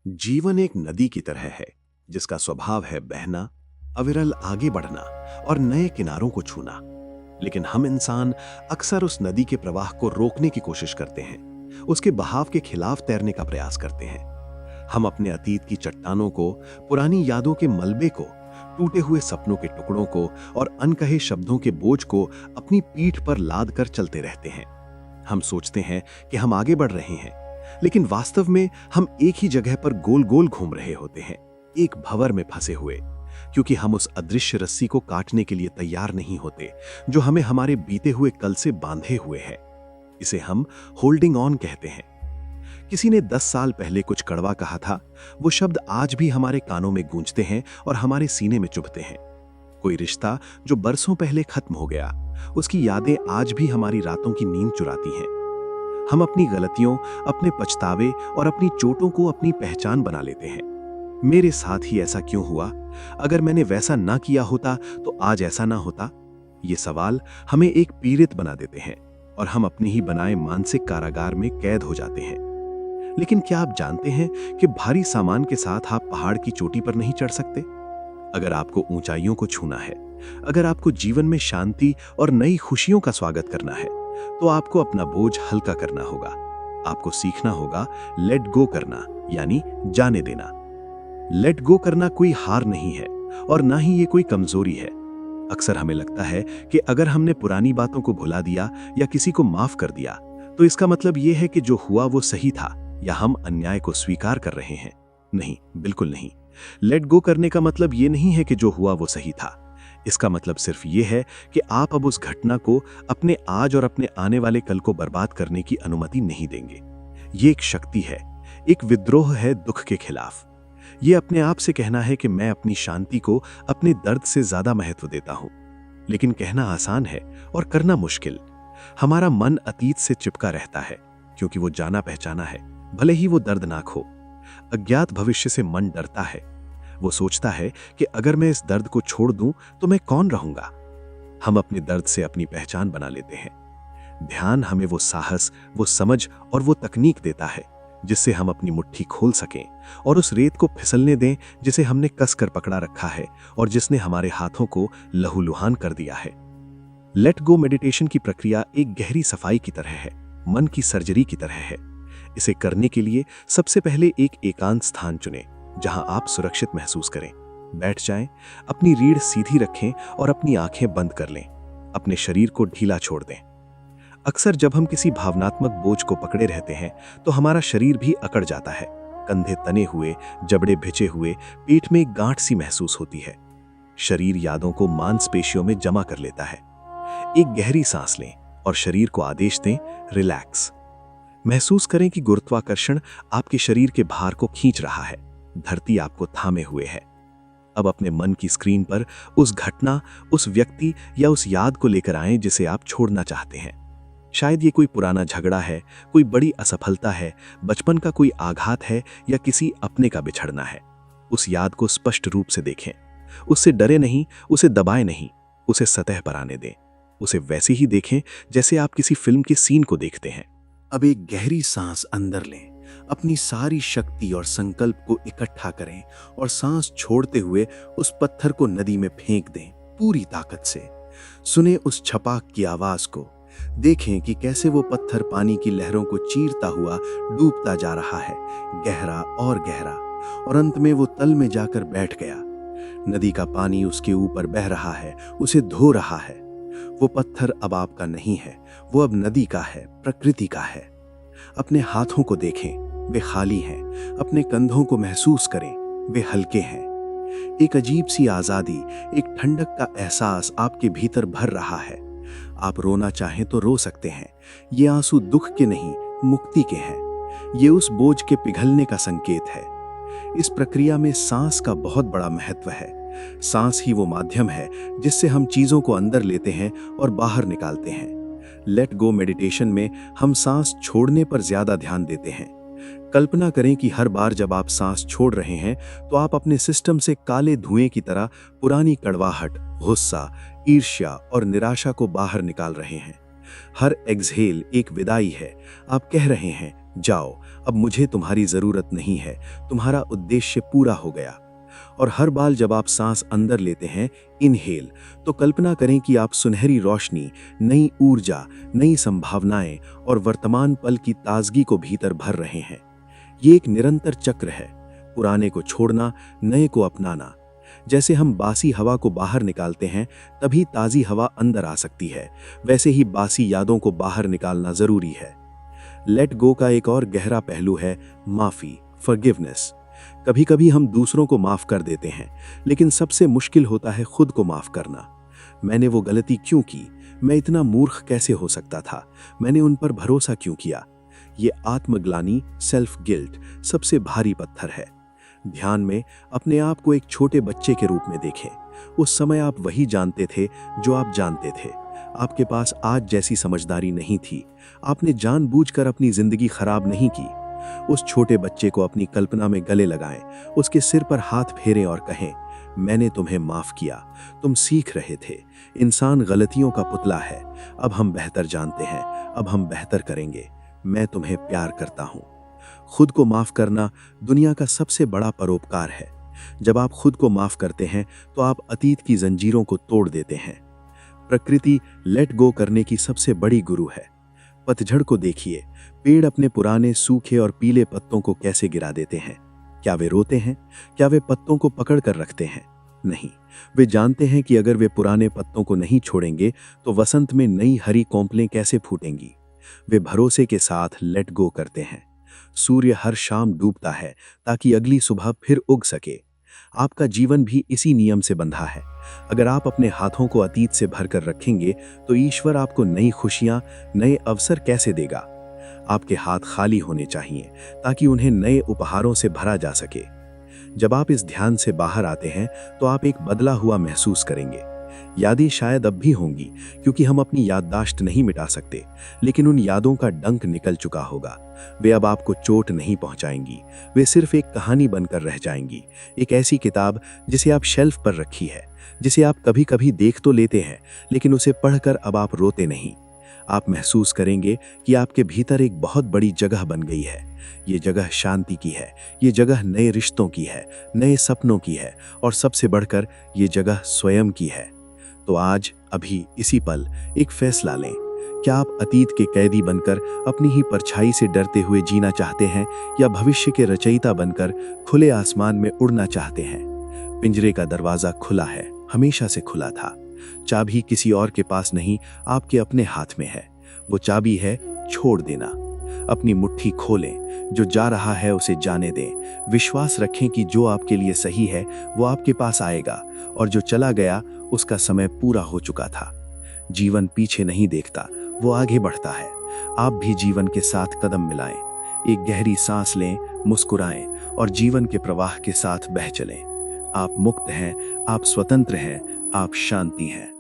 जीवन एक नदी की तरह है जिसका स्वभाव है बहना, अविरल आगे बढ़ना और नए किनारों को छूना। लेकिन हम इंसान अक्सर उस नदी के प्रवाह को रोकने की कोशिश करते हैं, उसके बहाव के खिलाफ तैरने का प्रयास करते हैं। हम अपने अतीत की चट्टानों को, पुरानी यादों के मलबे को, टूटे हुए सपनों के टुकड़ों को और अनकहे शब्दों के बोझ को अपनी पीठ पर लाद कर चलते रहते हैं। हम सोचते हैं कि हम आगे बढ़ रहे हैं, लेकिन वास्तव में हम एक ही जगह पर गोल गोल घूम रहे होते हैं, एक भंवर में फंसे हुए, क्योंकि हम उस अदृश्य रस्सी को काटने के लिए तैयार नहीं होते जो हमें हमारे बीते हुए कल से बांधे हुए है। इसे हम होल्डिंग ऑन कहते हैं। किसी ने 10 साल पहले कुछ कड़वा कहा था, वो शब्द आज भी हमारे कानों में गूंजते हैं और हमारे सीने में चुभते हैं। कोई रिश्ता जो बरसों पहले खत्म हो गया, उसकी यादें आज भी हमारी रातों की नींद चुराती हैं। हम अपनी गलतियों, अपने पछतावे और अपनी चोटों को अपनी पहचान बना लेते हैं। मेरे साथ ही ऐसा क्यों हुआ? अगर मैंने वैसा ना किया होता तो आज ऐसा ना होता। ये सवाल हमें एक पीड़ित बना देते हैं और हम अपने ही बनाए मानसिक कारागार में कैद हो जाते हैं। लेकिन क्या आप जानते हैं कि भारी सामान के साथ आप पहाड़ की चोटी पर नहीं चढ़ सकते? अगर आपको ऊंचाइयों को छूना है, अगर आपको जीवन में शांति और नई खुशियों का स्वागत करना है, तो आपको अपना बोझ हल्का करना होगा। आपको सीखना होगा लेट गो करना, यानी जाने देना। लेट गो करना कोई हार नहीं है और ना ही ये कोई कमजोरी है। अक्सर हमें लगता है कि अगर हमने पुरानी बातों को भुला दिया या किसी को माफ कर दिया, तो इसका मतलब ये है कि जो हुआ वो सही था या हम अन्याय को स्वीकार कर रहे हैं। नहीं, बिल्कुल नहीं। लेट गो करने का मतलब ये नहीं है कि जो हुआ वो सही था। इसका मतलब सिर्फ ये है कि आप अब उस घटना को अपने आज और अपने आने वाले कल को बर्बाद करने की अनुमति नहीं देंगे। ये एक शक्ति है, एक विद्रोह है दुख के खिलाफ। ये अपने आप से कहना है कि मैं अपनी शांति को अपने दर्द से ज्यादा महत्व देता हूं। लेकिन कहना आसान है और करना मुश्किल। हमारा मन अतीत से चिपका रहता है क्योंकि वो जाना पहचाना है, भले ही वो दर्दनाक हो। अज्ञात भविष्य से मन डरता है। वो सोचता है कि अगर मैं इस दर्द को छोड़ दूं तो मैं कौन रहूंगा। हम अपने दर्द से अपनी पहचान बना लेते हैं। ध्यान हमें वो साहस, वो समझ और वो तकनीक देता है जिससे हम अपनी मुट्ठी खोल सकें और उस रेत को फिसलने दें जिसे हमने कसकर पकड़ा रखा है और जिसने हमारे हाथों को लहूलुहान कर दिया है। लेट गो मेडिटेशन की प्रक्रिया एक गहरी सफाई की तरह है, मन की सर्जरी की तरह है। इसे करने के लिए सबसे पहले एक एकांत स्थान चुनें जहां आप सुरक्षित महसूस करें। बैठ जाएं, अपनी रीढ़ सीधी रखें और अपनी आंखें बंद कर लें। अपने शरीर को ढीला छोड़ दें। अक्सर जब हम किसी भावनात्मक बोझ को पकड़े रहते हैं तो हमारा शरीर भी अकड़ जाता है। कंधे तने हुए, जबड़े भिंचे हुए, पेट में एक गांठ सी महसूस होती है। शरीर यादों को मांसपेशियों में जमा कर लेता है। एक गहरी सांस लें और शरीर को आदेश दें, रिलैक्स। महसूस करें कि गुरुत्वाकर्षण आपके शरीर के भार को खींच रहा है। धरती आपको थामे हुए है। अब अपने मन की स्क्रीन पर उस घटना, उस व्यक्ति या उस याद को लेकर आएं जिसे आप छोड़ना चाहते हैं। शायद ये कोई पुराना झगड़ा है, कोई बड़ी असफलता है, बचपन का कोई आघात है या किसी अपने का बिछड़ना है। उस याद को स्पष्ट रूप से देखें। उससे डरे नहीं, उसे दबाए नहीं, उसे सतह पर आने दें। उसे वैसे ही देखें जैसे आप किसी फिल्म के सीन को देखते हैं। अब एक गहरी सांस अंदर लें। अपनी सारी शक्ति और संकल्प को इकट्ठा करें और सांस छोड़ते हुए उस पत्थर को नदी में फेंक दें, पूरी ताकत से। सुने उस छपाक की आवाज को। देखें कि कैसे वो पत्थर पानी की लहरों को चीरता हुआ डूबता जा रहा है, गहरा और गहरा, और अंत में वो तल में जाकर बैठ गया। नदी का पानी उसके ऊपर बह रहा है, उसे धो रहा है। वो पत्थर अब आपका नहीं है, वो अब नदी का है, प्रकृति का है। अपने हाथों को देखें, वे खाली हैं। अपने कंधों को महसूस करें, वे हल्के हैं। एक अजीब सी आजादी, एक ठंडक का एहसास आपके भीतर भर रहा है। आप रोना चाहें तो रो सकते हैं। ये आंसू दुख के नहीं, मुक्ति के हैं। ये उस बोझ के पिघलने का संकेत है। इस प्रक्रिया में सांस का बहुत बड़ा महत्व है। सांस ही वो माध्यम है जिससे हम चीजों को अंदर लेते हैं और बाहर निकालते हैं। लेट गो मेडिटेशन में हम सांस छोड़ने पर ज्यादा ध्यान देते हैं। कल्पना करें कि हर बार जब आप सांस छोड़ रहे हैं तो आप अपने सिस्टम से काले धुएं की तरह पुरानी कड़वाहट, गुस्सा, ईर्ष्या और निराशा को बाहर निकाल रहे हैं। हर एक्सहेल एक विदाई है। आप कह रहे हैं, जाओ, अब मुझे तुम्हारी जरूरत नहीं है, तुम्हारा उद्देश्य पूरा हो गया। और हर बार जब आप सांस अंदर लेते हैं, इनहेल, तो कल्पना करें कि आप सुनहरी रोशनी, नई ऊर्जा, नई संभावनाएं और वर्तमान पल की ताजगी को भीतर भर रहे हैं। ये एक निरंतर चक्र है, पुराने को छोड़ना, नए को अपनाना। जैसे हम बासी हवा को बाहर निकालते हैं, तभी ताजी हवा अंदर आ सकती है, वैसे ही बासी यादों को बाहर निकालना जरूरी है। लेट गो का एक और गहरा पहलू है माफी, फॉरगिवनेस। कभी कभी हम दूसरों को माफ कर देते हैं, लेकिन सबसे मुश्किल होता है खुद को माफ करना। मैंने वो गलती क्यों की? मैं इतना मूर्ख कैसे हो सकता था? मैंने उन पर भरोसा क्यों किया? ये आत्मग्लानि, सेल्फ गिल्ट, सबसे भारी पत्थर है। ध्यान में अपने आप को एक छोटे बच्चे के रूप में देखें। उस समय आप वही जानते थे जो आप जानते थे। आपके पास आज जैसी समझदारी नहीं थी। आपने जानबूझकर अपनी जिंदगी खराब नहीं की। उस छोटे बच्चे को अपनी कल्पना में गले लगाएं, उसके सिर पर हाथ फेरें और कहें, मैंने तुम्हें माफ किया, तुम सीख रहे थे। इंसान गलतियों का पुतला है। अब हम बेहतर जानते हैं, अब हम बेहतर करेंगे। मैं तुम्हें प्यार करता हूं। खुद को माफ करना दुनिया का सबसे बड़ा परोपकार है। जब आप खुद को माफ करते हैं तो आप अतीत की जंजीरों को तोड़ देते हैं। प्रकृति लेट गो करने की सबसे बड़ी गुरु है। पतझड़ को देखिए, पेड़ अपने पुराने सूखे और पीले पत्तों को कैसे गिरा देते हैं। क्या वे रोते हैं? क्या वे पत्तों को पकड़ कर रखते हैं? नहीं, वे जानते हैं कि अगर वे पुराने पत्तों को नहीं छोड़ेंगे तो वसंत में नई हरी कोंपलें कैसे फूटेंगी। वे भरोसे के साथ लेट गो करते हैं। सूर्य हर शाम डूबता है ताकि अगली सुबह फिर उग सके। आपका जीवन भी इसी नियम से बंधा है। अगर आप अपने हाथों को अतीत से भरकर रखेंगे तो ईश्वर आपको नई खुशियां, नए अवसर कैसे देगा? आपके हाथ खाली होने चाहिए ताकि उन्हें नए उपहारों से भरा जा सके। जब आप इस ध्यान से बाहर आते हैं तो आप एक बदला हुआ महसूस करेंगे। यादें शायद अब भी होंगी, क्योंकि हम अपनी याददाश्त नहीं मिटा सकते, लेकिन उन यादों का डंक निकल चुका होगा। वे अब आपको चोट नहीं पहुंचाएंगी। वे सिर्फ एक कहानी बनकर रह जाएंगी, एक ऐसी किताब जिसे आप शेल्फ पर रखी है, जिसे आप कभी कभी देख तो लेते हैं, लेकिन उसे पढ़कर अब आप रोते नहीं। आप महसूस करेंगे कि आपके भीतर एक बहुत बड़ी जगह बन गई है। ये जगह शांति की है, ये जगह नए रिश्तों की है, नए सपनों की है, और सबसे बढ़कर ये जगह स्वयं की है। तो आज, अभी, इसी पल एक फैसला लें। क्या आप अतीत के कैदी बनकर अपनी ही परछाई से डरते हुए जीना चाहते हैं, या भविष्य के रचयिता बनकर खुले आसमान में उड़ना चाहते हैं? पिंजरे का दरवाजा खुला है, हमेशा से खुला था। चाबी किसी और के पास नहीं, आपके अपने हाथ में है। वो चाबी है छोड़ देना। अपनी मुट्ठी खोलें, जो जा रहा है उसे जाने दें। विश्वास रखें कि जो आपके लिए सही है वो आपके पास आएगा, और जो चला गया उसका समय पूरा हो चुका था। जीवन पीछे नहीं देखता, वो आगे बढ़ता है। आप भी जीवन के साथ कदम मिलाएं, एक गहरी सांस लें, मुस्कुराएं और जीवन के प्रवाह के साथ बह चलें। आप मुक्त हैं, आप स्वतंत्र हैं, आप शांति हैं।